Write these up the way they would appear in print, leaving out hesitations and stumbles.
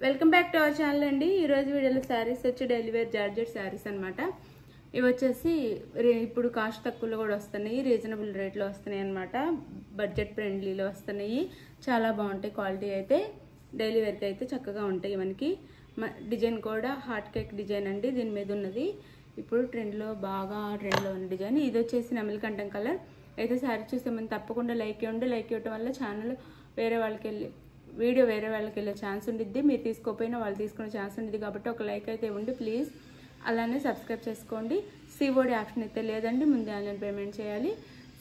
Welcome back to our channel అండి. ఈరోజు వీడియోలో శారీస్ వచ్చి డైలీ వేర్ జార్జెట్ శారీస్ అనమాట. ఇవి వచ్చేసి ఇప్పుడు కాస్ట్ తక్కువలో కూడా వస్తున్నాయి, రీజనబుల్ రేట్లో వస్తున్నాయి అనమాట. బడ్జెట్ ఫ్రెండ్లీలో వస్తున్నాయి, చాలా బాగుంటాయి. క్వాలిటీ అయితే డైలీ వేర్కి అయితే చక్కగా ఉంటాయి. మనకి డిజైన్ కూడా హార్ట్ కేక్ డిజైన్ అండి. దీని మీద ఉన్నది ఇప్పుడు బాగా ట్రెండ్లో ఉన్న డిజైన్. ఇది వచ్చేసి నెమలికంఠం కలర్. అయితే శారీ చూస్తే మనం తప్పకుండా లైక్ ఇవ్వడం వల్ల ఛానల్ వీడియో వేరే వాళ్ళకి వెళ్ళే ఛాన్స్ ఉండిద్ది. మీరు తీసుకోకపోయినా వాళ్ళు తీసుకునే ఛాన్స్ ఉండిద్ది కాబట్టి ఒక లైక్ అయితే ఇవ్వండి ప్లీజ్. అలానే సబ్స్క్రైబ్ చేసుకోండి. సిఓడి ఆప్షన్ అయితే లేదండి, ముందే ఆన్లైన్ పేమెంట్ చేయాలి.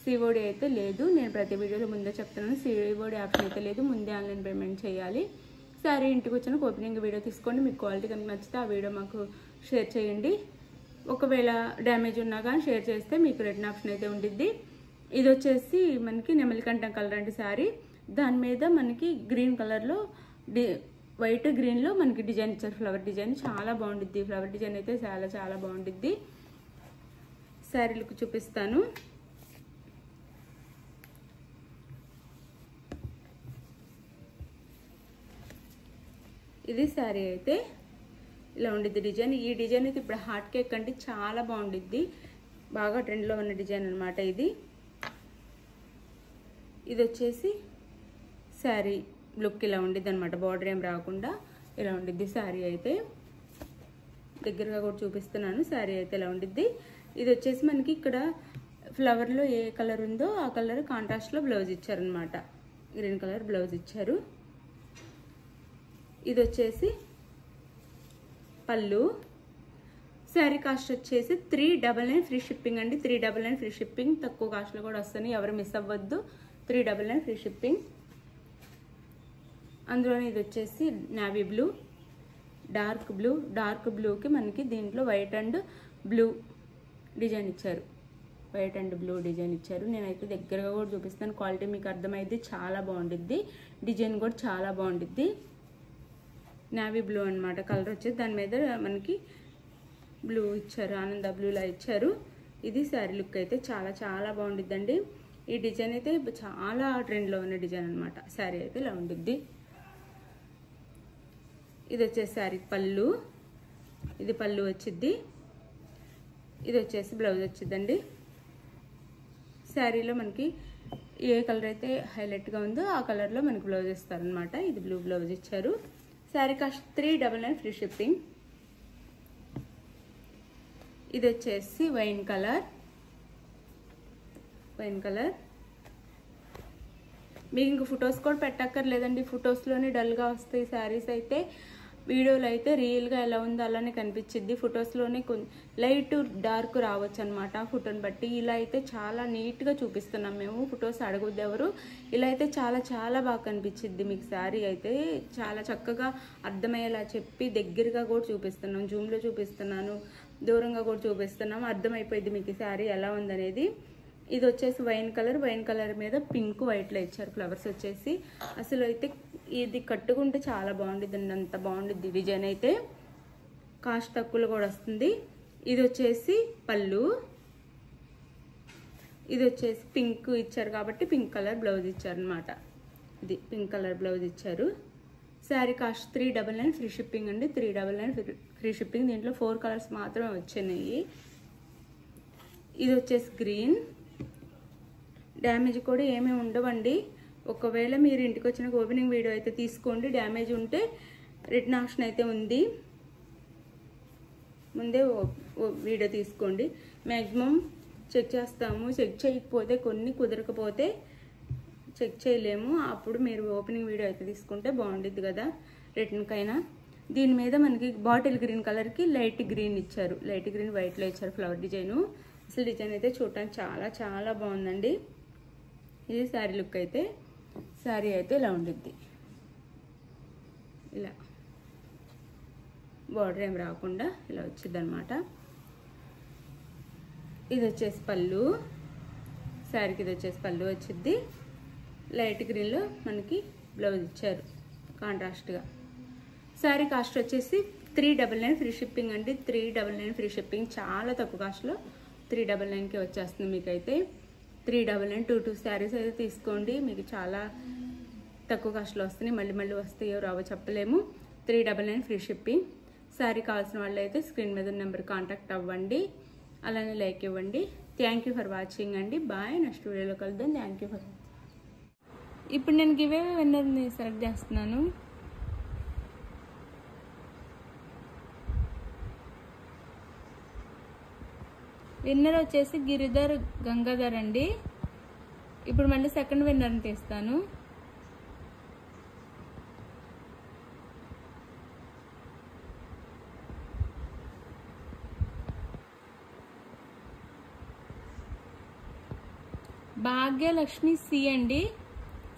సిఓడి అయితే లేదు, నేను ప్రతి వీడియోలో ముందే చెప్తున్నాను. సిఓడి ఆప్షన్ అయితే లేదు, ముందే ఆన్లైన్ పేమెంట్ చేయాలి. సరే, ఇంటికి వచ్చిన ఓపెనింగ్ వీడియో తీసుకోండి. మీకు క్వాలిటీ కనుక నచ్చితే ఆ వీడియో మాకు షేర్ చేయండి. ఒకవేళ డ్యామేజ్ ఉన్నా కానీ షేర్ చేస్తే మీకు రిటర్న్ ఆప్షన్ అయితే ఉండిద్ది. ఇది వచ్చేసి మనకి నెమలికంఠం కలర్ అండి శారీ. దాని మీద మనకి గ్రీన్ కలర్లో వైట్ గ్రీన్లో మనకి డిజైన్ ఇచ్చారు, ఫ్లవర్ డిజైన్. చాలా బాగుండిద్ది ఫ్లవర్ డిజైన్ అయితే, చాలా చాలా బాగుండిద్ది. శారీ లుక్ చూపిస్తాను. ఇది శారీ అయితే ఇలా ఉండిద్ది డిజైన్. ఈ డిజైన్ అయితే ఇప్పుడు హార్ట్ కేక్ అంటే చాలా బాగుండిద్ది, బాగా ట్రెండ్లో ఉన్న డిజైన్ అనమాట. ఇది వచ్చేసి శారీ లుక్ ఇలా ఉండిద్ది అనమాట. బార్డర్ ఏం రాకుండా ఇలా ఉండిద్ది శారీ అయితే. దగ్గరగా కూడా చూపిస్తున్నాను. శారీ అయితే ఇలా ఉండిద్ది. ఇది వచ్చేసి మనకి ఇక్కడ ఫ్లవర్లో ఏ కలర్ ఉందో ఆ కలర్ కాంట్రాస్ట్లో బ్లౌజ్ ఇచ్చారనమాట. గ్రీన్ కలర్ బ్లౌజ్ ఇచ్చారు. ఇది వచ్చేసి పళ్ళు. శారీ కాస్ట్ వచ్చేసి 399 ఫ్రీ షిప్పింగ్ అండి. 399 ఫ్రీ షిప్పింగ్. తక్కువ కాస్ట్లో కూడా వస్తుంది, ఎవరు మిస్ అవ్వద్దు. 399 ఫ్రీ షిప్పింగ్. అందులోనే ఇది వచ్చేసి నావీ బ్లూ, డార్క్ బ్లూకి మనకి దీంట్లో వైట్ అండ్ బ్లూ డిజైన్ ఇచ్చారు. వైట్ అండ్ బ్లూ డిజైన్ ఇచ్చారు. నేనైతే దగ్గరగా కూడా చూపిస్తాను, క్వాలిటీ మీకు అర్థమైంది. చాలా బాగుండిద్ది, డిజైన్ కూడా చాలా బాగుండిద్ది. నావీ బ్లూ అనమాట కలర్ వచ్చేసి. దాని మీద మనకి బ్లూ ఇచ్చారు, ఆనంద బ్లూలా ఇచ్చారు. ఇది శారీ లుక్ అయితే చాలా చాలా బాగుండిద్దండి. ఈ డిజైన్ అయితే చాలా ట్రెండ్లో ఉన్న డిజైన్ అనమాట. శారీ అయితే ఇలా ఉండిద్ది. ఇది వచ్చేసి శారీ పళ్ళు. ఇది పళ్ళు వచ్చిద్ది. ఇది వచ్చేసి బ్లౌజ్ వచ్చిద్దండి. శారీలో మనకి ఏ కలర్ అయితే హైలైట్గా ఉందో ఆ కలర్లో మనకి బ్లౌజ్ ఇస్తారనమాట. ఇది బ్లూ బ్లౌజ్ ఇచ్చారు. Sari cost 399 free shipping. ఇది వచ్చేసి వైన్ కలర్. మీకు ఇంక ఫొటోస్ కూడా పెట్టక్కర్లేదండి, ఫొటోస్లోనే డల్గా వస్తాయి శారీస్ అయితే. వీడియోలో అయితే రియల్గా ఎలా ఉందో అలానే కనిపించిద్ది. ఫొటోస్లోనే లైట్ డార్క్ రావచ్చు అనమాట ఫోటోని బట్టి. ఇలా అయితే చాలా నీట్గా చూపిస్తున్నాం మేము, ఫొటోస్ అడగొద్దు ఎవరు. ఇలా అయితే చాలా చాలా బాగా కనిపించిద్ది మీకు శారీ అయితే. చాలా చక్కగా అర్థమయ్యేలా చెప్పి దగ్గరగా కూడా చూపిస్తున్నాం, జూమ్లో చూపిస్తున్నాను, దూరంగా కూడా చూపిస్తున్నాం. అర్థమైపోయింది మీకు శారీ ఎలా ఉందనేది. ఇది వచ్చేసి వైన్ కలర్ మీద పింక్ వైట్లో ఇచ్చారు ఫ్లవర్స్ వచ్చేసి. అసలు అయితే ఇది కట్టుకుంటే చాలా బాగుండిద్ది అండి, అంత బాగుండిద్ది డిజైన్ అయితే. కాస్ట్ తక్కువలో కూడా వస్తుంది. ఇది వచ్చేసి పళ్ళు. ఇది వచ్చేసి పింక్ ఇచ్చారు కాబట్టి పింక్ కలర్ బ్లౌజ్ ఇచ్చారనమాట. ఇది పింక్ కలర్ బ్లౌజ్ ఇచ్చారు. శారీ కాస్ట్ 399 ఫ్రీ షిప్పింగ్ అండి. 399 ఫ్రీ షిప్పింగ్. దీంట్లో 4 కలర్స్ మాత్రమే వచ్చినాయి. ఇది వచ్చేసి గ్రీన్. డ్యామేజ్ కూడా ఏమీ ఉండవండి. ఒకవేళ మీరు ఇంటికి వచ్చిన ఓపెనింగ్ వీడియో అయితే తీసుకోండి. డ్యామేజ్ ఉంటే రిటర్న్ ఆప్షన్ అయితే ఉంది, ముందే వీడియో తీసుకోండి. మ్యాక్సిమం చెక్ చేస్తాము. చెక్ చేయకపోతే కొన్ని కుదరకపోతే చెక్ చేయలేము, అప్పుడు మీరు ఓపెనింగ్ వీడియో అయితే తీసుకుంటే బాగుండిద్ది కదా రిటర్న్కైనా. దీని మీద మనకి బాటిల్ గ్రీన్ కలర్కి లైట్ గ్రీన్ ఇచ్చారు, లైట్ గ్రీన్ వైట్లో ఇచ్చారు ఫ్లవర్ డిజైను. అసలు డిజైన్ అయితే చూడటానికి చాలా చాలా బాగుందండి. ఇది శారీ లుక్ అయితే. శారీ అయితే ఇలా ఉండిద్ది, ఇలా బార్డర్ ఏం రాకుండా ఇలా వచ్చింది అనమాట. ఇది వచ్చేసి పళ్ళు. శారీకి ఇది వచ్చేసి పళ్ళు వచ్చింది. లైట్ గ్రీన్లో మనకి బ్లౌజ్ ఇచ్చారు కాంట్రాస్ట్గా. శారీ కాస్ట్ వచ్చేసి 399 ఫ్రీ షిప్పింగ్ అండి. 399 ఫ్రీ షిప్పింగ్. చాలా తక్కువ కాస్ట్లో 399కి వచ్చేస్తుంది మీకైతే. 399 2 శారీస్ అయితే తీసుకోండి, మీకు చాలా తక్కువ కాస్ట్లో వస్తున్నాయి. మళ్ళీ వస్తాయో రావో చెప్పలేము. 399 ఫ్రీ షిప్పింగ్. శారీ కావాల్సిన వాళ్ళు అయితే స్క్రీన్ మీద నెంబర్ కాంటాక్ట్ అవ్వండి, అలానే లైక్ ఇవ్వండి. థ్యాంక్ యూ ఫర్ వాచింగ్ అండి. బాయ్. నెక్స్ట్ వీడియోలో కలుద్దాం. Thank you for watching. ఇప్పుడు నేను గివ్ అవే విన్నర్ని సెలెక్ట్ చేస్తున్నాను. విన్నర్ వచ్చేసి గిరిధర్ గంగాధర్ అండి. ఇప్పుడు మళ్ళీ సెకండ్ విన్నర్ని తీస్తాను. భాగ్యలక్ష్మి సి అండి.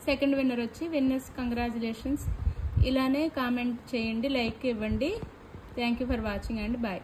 సెకండ్ విన్నర్ వచ్చి. Winners congratulations. ఇలానే కామెంట్ చేయండి, లైక్ ఇవ్వండి. థ్యాంక్ యూ ఫర్ వాచింగ్ అండి. బాయ్.